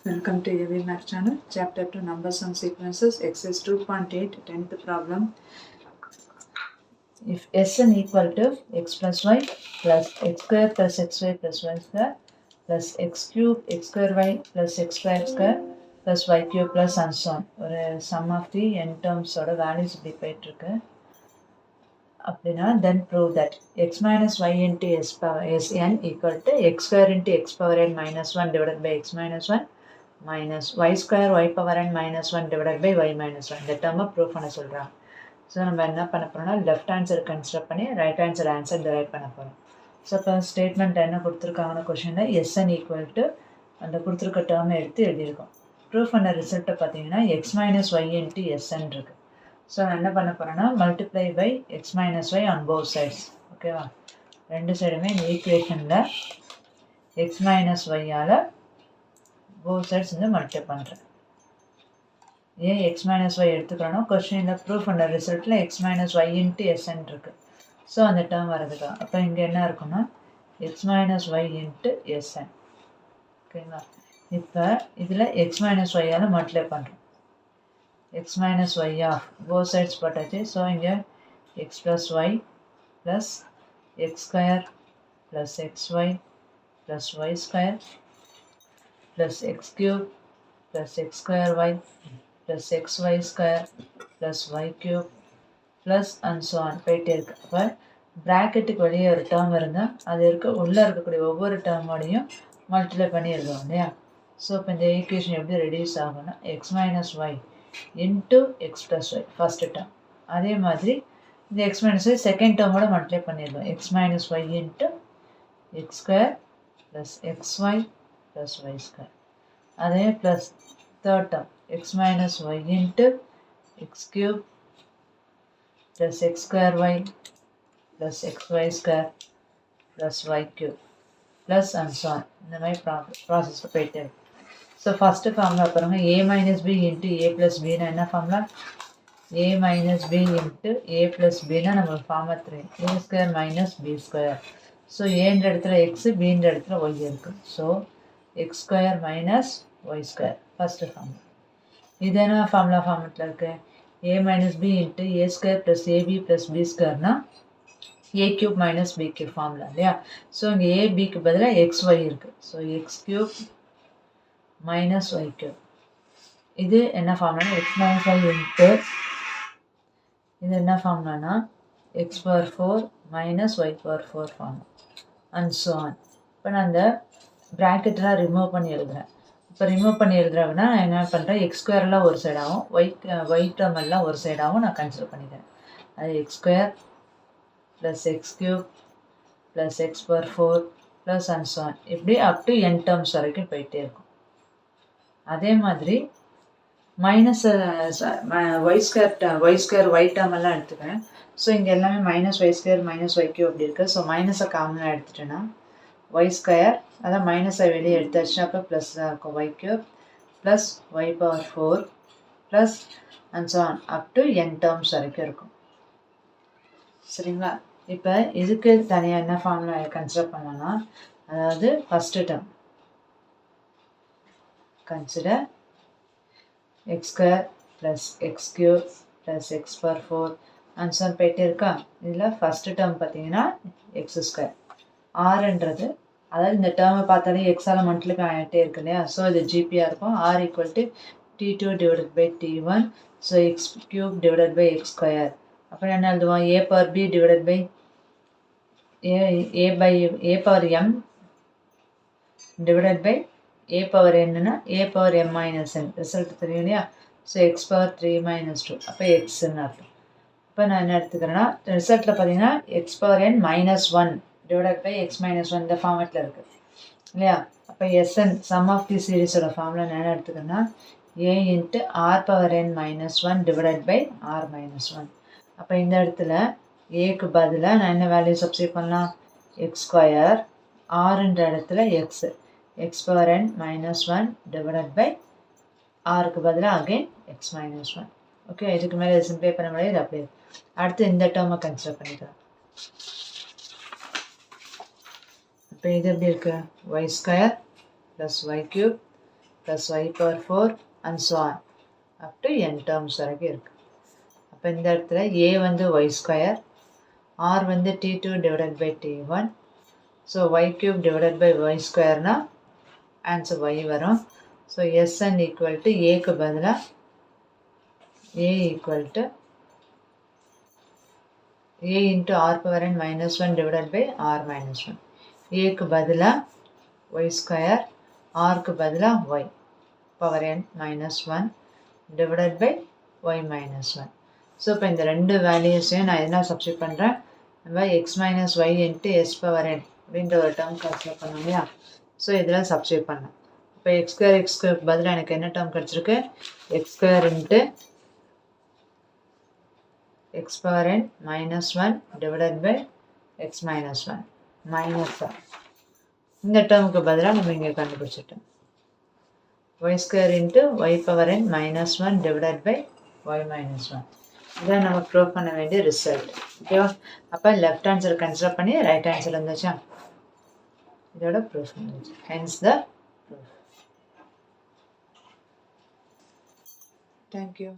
Welcome to AV Math channel, chapter 2 numbers and sequences, exercise 2.8, 10th problem. If Sn equal to x plus y plus x square plus xy plus y square plus x cube x square y plus x square square plus y cube plus and so on. ஒரு sum of the n terms ஓட values இப்படி போயிட்டு இருக்கு. அப்படின்னா then prove that x minus y into Sn equal to x square into x power n minus 1 divided by x minus 1 minus y square y power n minus 1 divided by y minus 1. இந்த term proof பண்ண சொல்றாங்க. So நம்ம என்ன பண்ண போறோம்னா left answer consider பண்ணி right answer drive பண்ண போகிறோம். ஸோ இப்போ ஸ்டேட்மெண்ட் என்ன கொடுத்துருக்காங்கன்னா கொஷனில் எஸ்என் ஈக்குவல் டு அந்த கொடுத்துருக்க டேர்மை எடுத்து எழுதியிருக்கோம். ப்ரூஃப் பண்ண ரிசல்ட்டை பார்த்தீங்கன்னா X minus Y into SN இருக்குது. ஸோ நான் என்ன பண்ண போகிறேன்னா multiply by X minus Y on both sides. ஓகேவா, ரெண்டு சைடுமே இந்த ஈக்குவேஷனில் எக்ஸ் மைனஸ் ஒய்யால் போத் சைட்ஸ் வந்து மல்டிப்ளை பண்ணுறேன். ஏன் எக்ஸ் மைனஸ் ஒய் எடுத்துக்கிறோன்னா கொஸ்டினில் ப்ரூஃப் பண்ண ரிசல்ட்டில் X minus Y into SN இருக்குது. ஸோ அந்த டேர்ம் வரதுக்கா அப்போ இங்கே என்ன இருக்குன்னா X minus Y into SN. ஓகேங்களா, இப்போ இதில் எக்ஸ் மைனஸ் ஒய்யால் மல்டிப்ளை பண்ணுறோம். X minus y of both sides போட்டாச்சு. ஸோ இங்கே x plus y plus x square plus X Y plus Y square plus x cube plus x square y plus xy square plus y cube plus and so on போயிட்டே இருக்கு. அப்போ ப்ராக்கெட்டுக்கு வெளியே ஒரு term இருந்தால் அது உள்ளே இருக்கக்கூடிய ஒவ்வொரு டேர்மோடையும் மல்டிப்ளை பண்ணி எழுதுவோம் இல்லையா. ஸோ இப்போ இந்த ஈக்குவேஷன் எப்படி ரெடியூஸ் ஆகும்னா X minus Y into X plus Y first term. அதே மாதிரி இந்த எக்ஸ் மைனஸ் ஒய் செகண்ட் டேர்மோட மல்டிப்ளை பண்ணிடுவோம். X minus Y into X square plus X Y plus Y square. அதே plus third term x minus y into x cube plus x square y plus xy square plus y cube plus and so on. இந்த மாதிரி process போயிட்டே இருக்கு. So first formula பாருங்க, a minus b into a plus b னா என்ன formula? a minus b into a plus b னா நம்ம formula 3 a square minus b square. So ஏன்ற இடத்துல x, bன்ற இடத்துல y இருக்கு. ஸோ x square minus y square first formula. இது என்ன ஃபார்முலாட்டில் இருக்குது? a minus B into A square plus AB plus B ஸ்கொயர்னா A cube minus B cube formula இல்லையா. ஸோ இங்கே ஏபிக்கு பதிலாக எக்ஸ் ஒய் இருக்குது. So X cube minus y cube. இது என்ன ஃபார்முலானா எக்ஸ் மைனஸ் ஒய் இன்ட்டு இது என்ன ஃபார்முலானா X power 4 minus Y power 4 formula and so on. இப்போ நான் அந்த ப்ராக்கெட்டெலாம் ரிமூவ் பண்ணி எழுதுகிறேன். இப்போ ரிமூவ் பண்ணி எழுதுறதுனா நான் என்ன பண்ணுறேன், எக்ஸ் ஸ்கொயர்லாம் ஒரு சைடாகவும் ஒய் டேர்ம் எல்லாம் ஒரு சைடாகவும் நான் கன்சிடர் பண்ணிக்கிறேன். அது X square plus x cube plus X power 4 plus and so on. இப்படி அப் டு என் டேர்ம்ஸ் வரைக்கும் போயிட்டே இருக்கும். அதே மாதிரி minus y square y term எல்லாம் எடுத்துக்கிறேன். ஸோ இங்கே எல்லாமே minus y square minus y cube அப்படி இருக்குது. ஸோ மைனஸை காமனாக எடுத்துட்டேன்னா ஒய் ஸ்கொயர் அதான் மைனஸை வெளியே எடுத்தாச்சுன்னா அப்போ ப்ளஸ் தான் இருக்கும். Y cube plus y power 4 plus and so on up to n terms வரைக்கும் இருக்கும். சரிங்களா, இப்போ இதுக்கு தனியாக என்ன ஃபார்முலா கன்சிடர் பண்ணலாம்னா, அதாவது first term consider X square plus x cube plus X power 4 and so on போயிட்டே இருக்கா. இதில் ஃபஸ்ட்டு டேர்ம் பார்த்தீங்கன்னா எக்ஸ் ஸ்கொயர் ஆறுன்றது, அதாவது இந்த டேர்மை பார்த்தாலே எக்ஸால் மல்டிப்ளை ஆகிட்டே இருக்கு இல்லையா. ஸோ இது ஜிபியாக இருக்கும். R equal to T2 divided by T1. So X cube divided by X square. அப்புறம் என்ன எழுதுவோம், A power B divided by A power M divided by A power என்னன்னா A power M minus N. Result தெரியும் இல்லையா. So X power 3 minus 2 அப்போ எக்ஸ்ன்னு அர்த்தம். இப்போ நான் என்ன எடுத்துக்கிறேன்னா ரிசல்ட்டில் பார்த்தீங்கன்னா X power N minus 1 divided by X minus 1 இந்த ஃபார்மேட்டில் இருக்குது இல்லையா. அப்போ எஸ்என் சம் ஆஃப் தி சீரீஸோட ஃபார்முலா என்ன எடுத்துக்கன்னா A into R power N minus 1 divided by R minus 1. அப்போ இந்த இடத்துல ஏக்கு பதிலாக நான் என்ன வேல்யூ சப்ஸ்டிட் பண்ணலாம், எக்ஸ் ஸ்கொயர் ஆறுன்ற இடத்துல X power N minus 1 divided by ஆருக்கு பதிலாக அகெயின் எக்ஸ் மைனஸ் 1. ஓகே, இதுக்கு மேலே சிம்பிளை பண்ண முடியாது. அப்படியே அடுத்து இந்த டேர்மை கன்சிடர் பண்ணிக்கலாம். இப்போ இது எப்படி இருக்குது, y square plus y cube plus y power 4 and so on up to n terms வரைக்கும் இருக்கு. அப்போ இந்த இடத்துல a வந்து y square, r வந்து t2 divided by t1, so y cube divided by y square னா ஆன்சர் y வரும். So sn equal to aக்கு பதிலாக a equal to a into r power n minus 1 divided by r minus 1. aக்கு பதிலாக y square, rக்கு பதிலாக y power n minus 1 divided by y minus 1. So இப்போ இந்த ரெண்டு வேல்யூஸையும் நான் என்ன சப்ஸ்டியூட் பண்ணுறேன், நம்ம x minus y into s power n அப்படின்ற ஒரு டேர்ம் கன்சிடர் பண்ணோம் இல்லையா. ஸோ இதில் சப்ஸ்டியூட் பண்ணேன். இப்போ x ஸ்கொயருக்கு பதிலாக எனக்கு என்ன டேர்ம் கிடச்சிருக்கு, x square into x power n minus 1 divided by x minus 1 minus 1. இந்த டேர்முக்கு பதிலாக நம்ம இங்கே கண்டுபிடிச்சிட்டோம் y square into y power n minus 1 divided by y minus 1. இதான் நம்ம ப்ரூவ் பண்ண வேண்டிய ரிசல்ட். ஓகேவா? அப்போ லெஃப்ட் ஆன்சர் கன்சிடர் பண்ணி ரைட் ஆன்சர் இருந்துச்சா, இதோட ப்ரூஃப் இருந்துச்சு. Hence the proof. தேங்க்யூ.